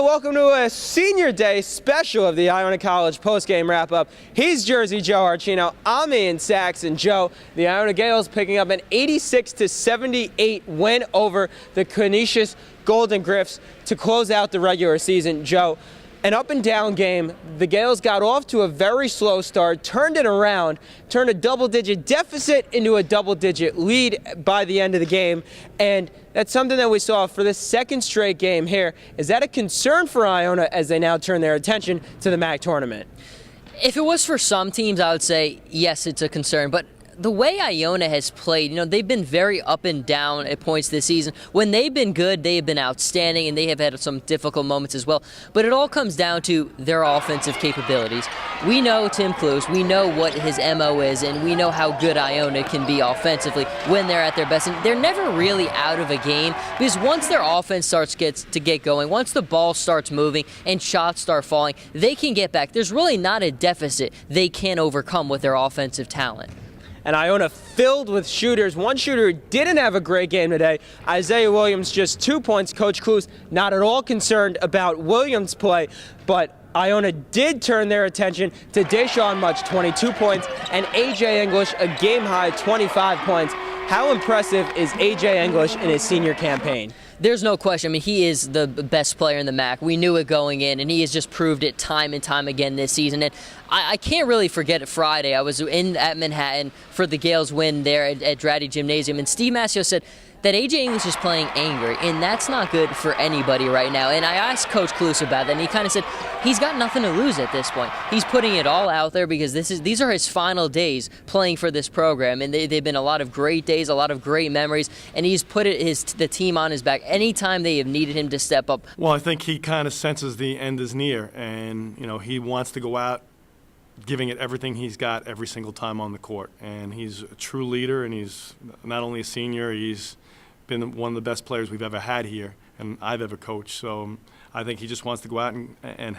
welcome to a Senior Day special of the Iona College postgame wrap-up. He's Jersey Joe Archino. I'm in Sacks and Joe. The Iona Gaels picking up an 86-78 win over the Canisius Golden Griffs to close out the regular season. Joe, an up-and-down game. The Gaels got off to a very slow start, turned it around, turned a double-digit deficit into a double-digit lead by the end of the game, and that's something that we saw for the second straight game here. Is that a concern for Iona as they now turn their attention to the MAC tournament? If it was for some teams, I would say yes, it's a concern, but the way Iona has played, they've been very up and down at points this season. When they've been good, they have been outstanding, and they have had some difficult moments as well. But it all comes down to their offensive capabilities. We know Tim Klose, we know what his MO is, and we know how good Iona can be offensively when they're at their best. And they're never really out of a game, because once their offense starts to get going, once the ball starts moving and shots start falling, they can get back. There's really not a deficit they can't overcome with their offensive talent. And Iona filled with shooters. One shooter who didn't have a great game today, Isaiah Williams, just 2 points. Coach Klose not at all concerned about Williams' play, but Iona did turn their attention to Deshaun Much, 22 points, and A.J. English, a game-high 25 points. How impressive is A.J. English in his senior campaign? There's no question. I mean, he is the best player in the MAC. We knew it going in, and he has just proved it time and time again this season. And I can't really forget it. Friday, I was at Manhattan for the Gaels win there at Dratty Gymnasium, and Steve Mascio said that A.J. English is playing angry, and that's not good for anybody right now. And I asked Coach Klose about that, and he kind of said he's got nothing to lose at this point. He's putting it all out there because these are his final days playing for this program, and they've been a lot of great days, a lot of great memories, and he's put the team on his back anytime they have needed him to step up. Well, I think he kind of senses the end is near, and he wants to go out giving it everything he's got every single time on the court. And he's a true leader, and he's not only a senior, he's been one of the best players we've ever had here and I've ever coached. So I think he just wants to go out and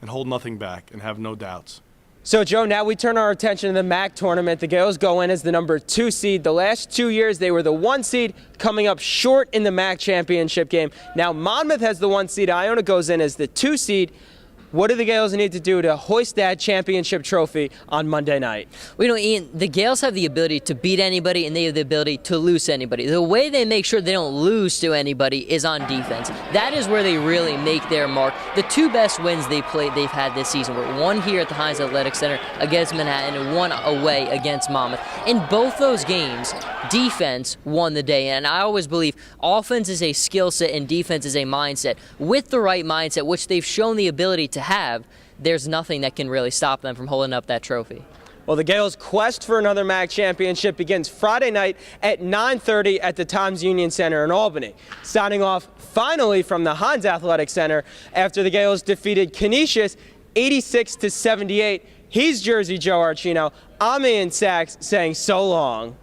hold nothing back and have no doubts. So, Joe, now we turn our attention to the MAC tournament. The Gaels go in as the number 2 seed. The last 2 years, they were the 1 seed, coming up short in the MAC championship game. Now, Monmouth has the 1 seed. Iona goes in as the 2 seed. What do the Gaels need to do to hoist that championship trophy on Monday night? Well, Ian, the Gaels have the ability to beat anybody, and they have the ability to lose to anybody. The way they make sure they don't lose to anybody is on defense. That is where they really make their mark. The 2 best wins they've had this season were one here at the Hynes Athletic Center against Manhattan and one away against Monmouth. In both those games, defense won the day, and I always believe offense is a skill set and defense is a mindset. With the right mindset, which they've shown the ability to have, there's nothing that can really stop them from holding up that trophy. Well, the Gaels' quest for another MAC championship begins Friday night at 9:30 at the Times Union Center in Albany. Signing off finally from the Hynes Athletic Center after the Gaels defeated Canisius 86-78. He's Jersey Joe Archino. I'm Ian Sacks saying so long.